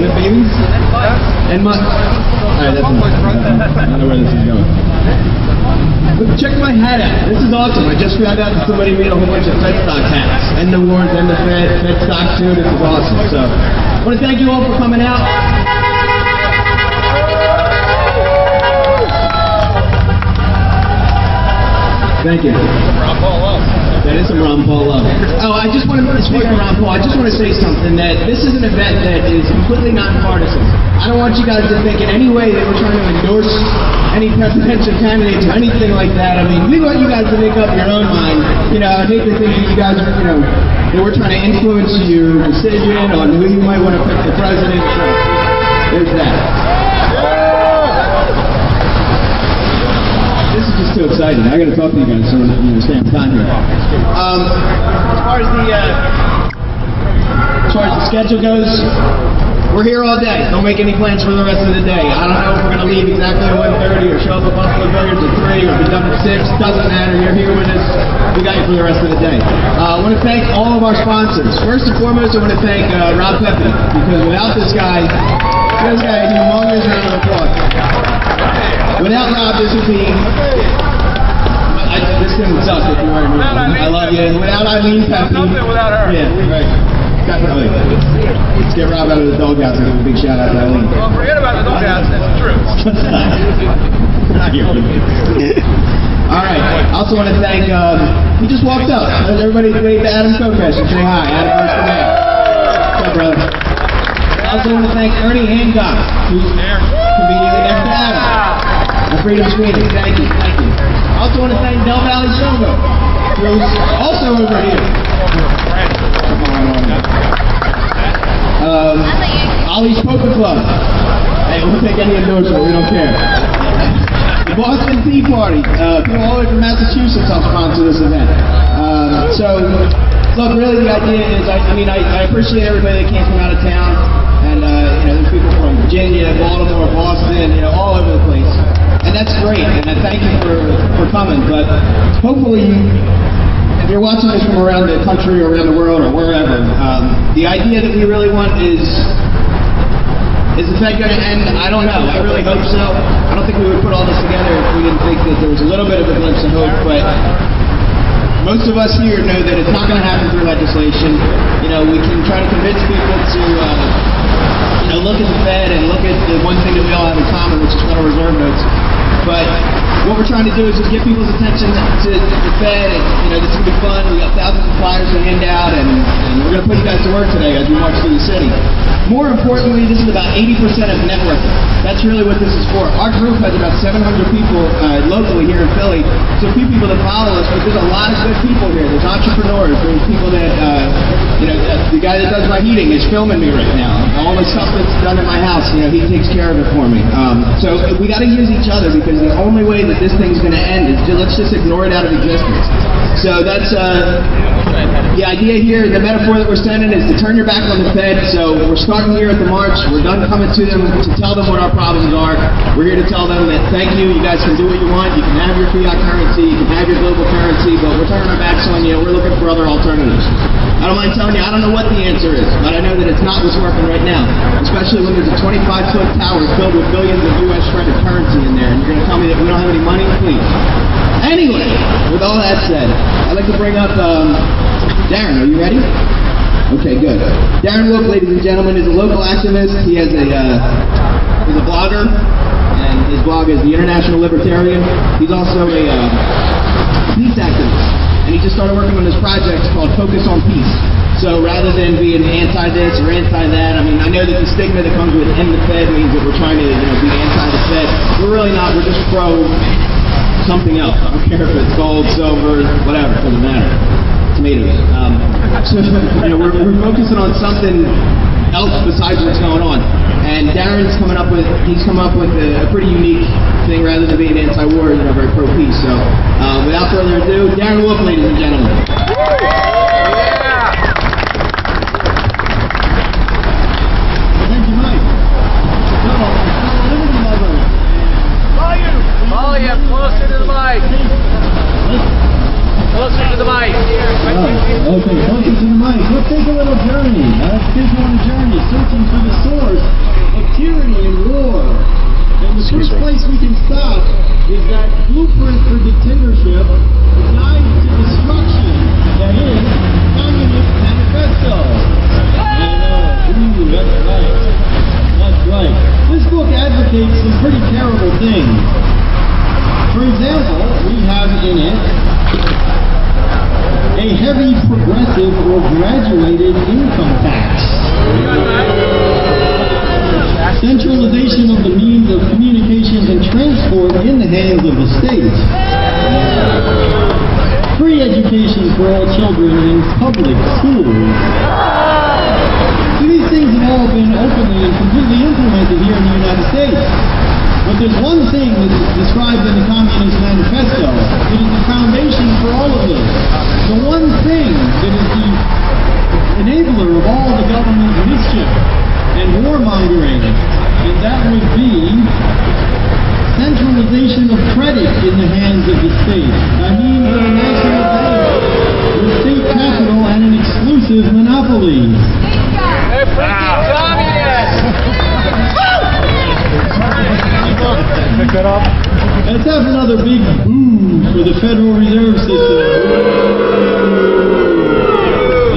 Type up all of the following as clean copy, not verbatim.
You have babies? And alright, that's enough. I don't know where this is going. But check my hat out. This is awesome. I just found out that somebody made a whole bunch of FEDSTOCK hats. And the awards and the FEDSTOCK too. This is awesome. So I want to thank you all for coming out. Thank you. Ron Paul love. That is some Ron Paul love. Oh, I just want to speak of Ron Paul. I just want to say something, that this is an event that is completely nonpartisan. I don't want you guys to think in any way that we're trying to endorse any presidential candidates or anything like that. I mean, we want you guys to make up your own mind. You know, I hate to think that you guys are, that we're trying to influence your decision on who you might want to pick for president. So, there's that. This is just too exciting. I got to talk to you guys so you stay on time here. As far as the schedule goes, we're here all day. Don't make any plans for the rest of the day. I don't know if we're going to leave exactly at 1:30 or show up at Buffalo Billiards at 3 or be done at 6. Doesn't matter. You're here with us. We got you for the rest of the day. I want to thank all of our sponsors. First and foremost, I want to thank Rob Pepe, because without this guy, a humongous round of applause. Without Rob, this would be... this thing would suck if you weren't here. I love you. Without Eileen Pepe... Nothing without her. Yeah, right. Definitely. Let's get Rob out of the doghouse and give a big shout out to Eileen. Well, forget about the doghouse. That's the truth. Alright. I also want to thank... he just walked up. Everybody wave to Adam Kokesh and say hi. Adam first to man. What's up, brother? I also want to thank Ernie Hancock, who's conveniently next to Adam. Freedom Sweeney, thank you, thank you. I also want to thank Del Valley Silva, who's also over here. Ollie's Poker Club. Hey, we'll take any endorsement, we don't care. The Boston Tea Party. People all the way from Massachusetts help sponsor this event. So, look, really the idea is, I appreciate everybody that came from out of town. And, there's people from Virginia, Baltimore, Boston, all over the place. And that's great, and I thank you for coming, but hopefully, if you're watching this from around the country or around the world or wherever, the idea that we really want is the Fed going to end? I don't know. I really hope so. I don't think we would put all this together if we didn't think that there was a little bit of a glimpse of hope, but most of us here know that it's not going to happen through legislation. We can try to convince people to look at the Fed and look at the one thing that we all have in common, which is Federal Reserve notes. But what we're trying to do is just get people's attention to the Fed, and this is going to be fun. We got thousands of flyers to hand out, and we're going to put you guys to work today as we march through the city. More importantly, this is about 80% of networking. That's really what this is for. Our group has about 700 people locally here in Philly, so a few people that follow us, but there's a lot of good people here. There's entrepreneurs, there's people that, the guy that does my heating is filming me right now. All the stuff that's done in my house, he takes care of it for me. So we got to use each other, because the only way that this thing's going to end is let's just ignore it out of existence. So that's the idea here. The metaphor that we're sending is to turn your back on the Fed. So we're starting here at the march. We're done coming to them to tell them what our problems are. We're here to tell them that thank you. You guys can do what you want. You can have your fiat currency. You can have your global currency. But we're turning our backs on you. We're looking for other alternatives. I don't mind telling you, I don't know what the answer is, but I know that it's not what's working right now. Especially when there's a 25-foot tower filled with billions of U.S. shredded currency in there, and you're going to tell me that we don't have any money? Please. Anyway, with all that said, I'd like to bring up Darren. Are you ready? Okay, good. Darren Wolfe, ladies and gentlemen, is a local activist. He has he's a blogger, and his blog is The International Libertarian. He's also a peace activist, and he just started working on this project called Focus on Peace. So rather than being anti-this or anti-that, I know that the stigma that comes with end the Fed means that we're trying to be anti the Fed. We're really not. We're just pro something else. I don't care if it's gold, silver, whatever. It doesn't matter. Tomatoes. So we're focusing on something else besides what's going on. And Darren's come up with a pretty unique thing. Rather than being anti-war, very pro-peace. So without further ado, Darren Wolfe, ladies and gentlemen. Volume, closer to the mic. Closer to the mic. Okay, closer to the mic. Let's take a little journey. Let's take you on a journey, searching for the source source of tyranny and war. And the first place we can stop is that blueprint for dictatorship, the guide to destruction, that is Communist Manifesto. Ooh, that's right. That's right. This book advocates some pretty terrible things. For example, we have in it a heavy progressive or graduated income tax. Centralization of the means of communication and transport in the hands of the state. Free education for all children in public schools. So these things have all been openly and completely implemented here in the United States. But there's one thing that's described in the Communist Manifesto that is the foundation for all of this. The one thing that is the enabler of all the government mischief and warmongering, and that would be centralization of credit in the hands of the state. I mean, a national bank, the state capital, and an exclusive monopoly. They're freaking communists! Pick that up. Let's have another big boo for the Federal Reserve System.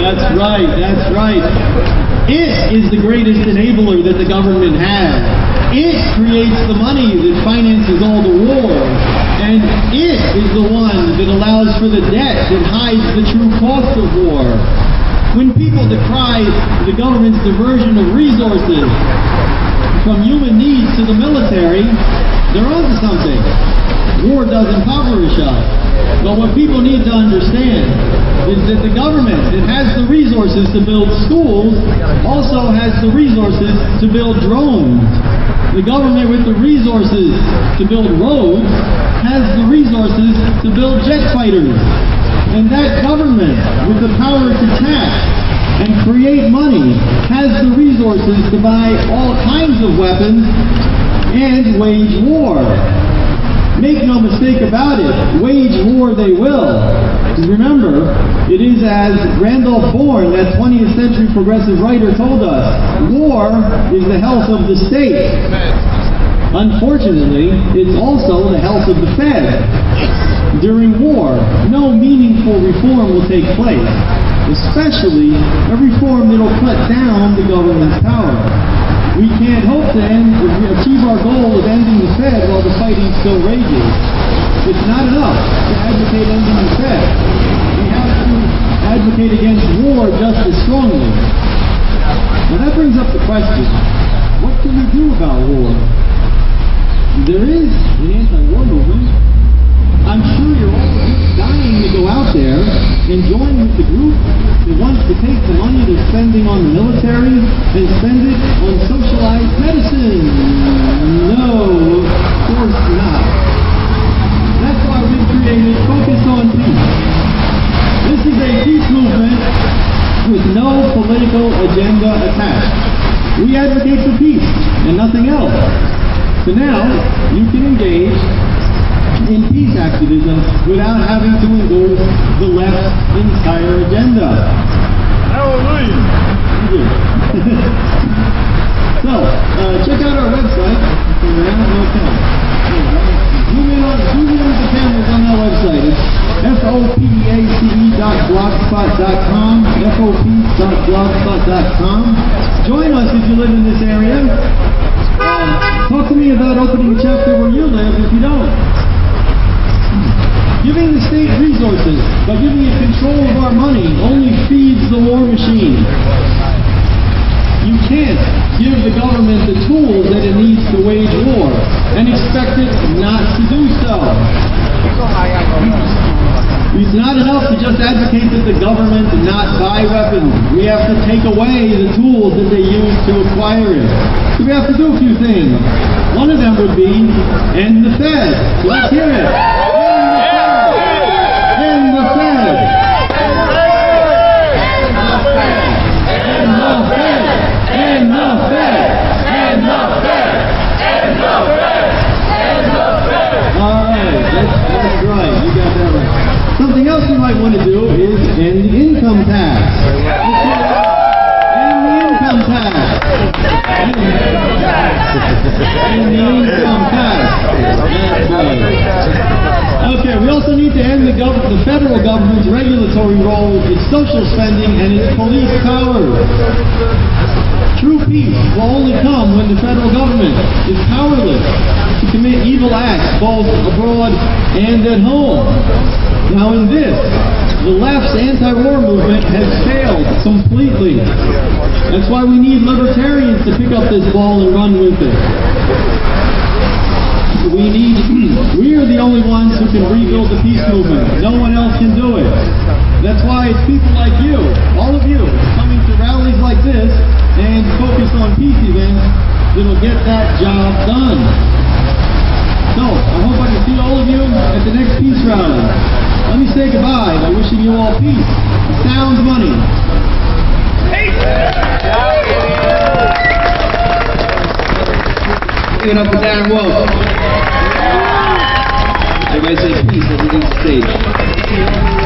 That's right, that's right. It is the greatest enabler that the government has. It creates the money that finances all the wars. And it is the one that allows for the debt that hides the true cost of war. When people decry the government's diversion of resources from human needs to the military, they're onto something. War does impoverish us. But what people need to understand is that the government that has the resources to build schools also has the resources to build drones. The government with the resources to build roads has the resources to build jet fighters. And that government with the power to tax and create money has the resources to buy all kinds of weapons and wage war. Make no mistake about it, wage war they will. Remember, it is as Randolph Bourne, that 20th century progressive writer, told us, war is the health of the state. Unfortunately, it's also the health of the Fed. During war, no meaningful reform will take place, especially a reform that will cut down the government's power. We can't hope to achieve our goal of ending the Fed while the fighting still rages. It's not enough to advocate ending the Fed. We have to advocate against war just as strongly. Now that brings up the question, what can we do about war? There is an anti-war movement. I'm sure you're all dying to go out there and join with the group that wants to take the money they're spending on the military and spend it on socialized medicine. No, of course not. That's why we've created Focus on Peace. This is a peace movement with no political agenda attached. We advocate for peace and nothing else. So now you can engage in peace activism without having to endorse the left's entire agenda. Hallelujah! So, check out our website. Zoom in with the cameras on our website. It's FOPACE.blogspot.com, FOP.blogspot.com. Join us if you live in this area. Talk to me about opening a chapter where you live if you don't. Giving the state resources by giving it control of our money only feeds the war machine. You can't give the government the tools that it needs to wage war and expect it not to do so. It's not enough to just advocate that the government not buy weapons. We have to take away the tools that they use to acquire it. So we have to do a few things. One of them would be end the Fed. So let's hear it. End the Fed. End the Fed. End the Fed. End the Fed. End the Fed. End the Fed. All right, that's right. You got that right. Something else you might want to do is end the income tax. End the income tax. government's regulatory role, its social spending, and its police powers. True peace will only come when the federal government is powerless to commit evil acts both abroad and at home. Now in this, the left's anti-war movement has failed completely. That's why we need libertarians to pick up this ball and run with it. We are the only ones who can rebuild the peace movement. No one else can do it. That's why it's people like you, all of you, coming to rallies like this and focus on peace events that'll get that job done. So, I hope I can see all of you at the next peace rally. Let me say goodbye by wishing you all peace, sound money. Give it up for Darren Wolfe. Everybody say peace as we leave the stage.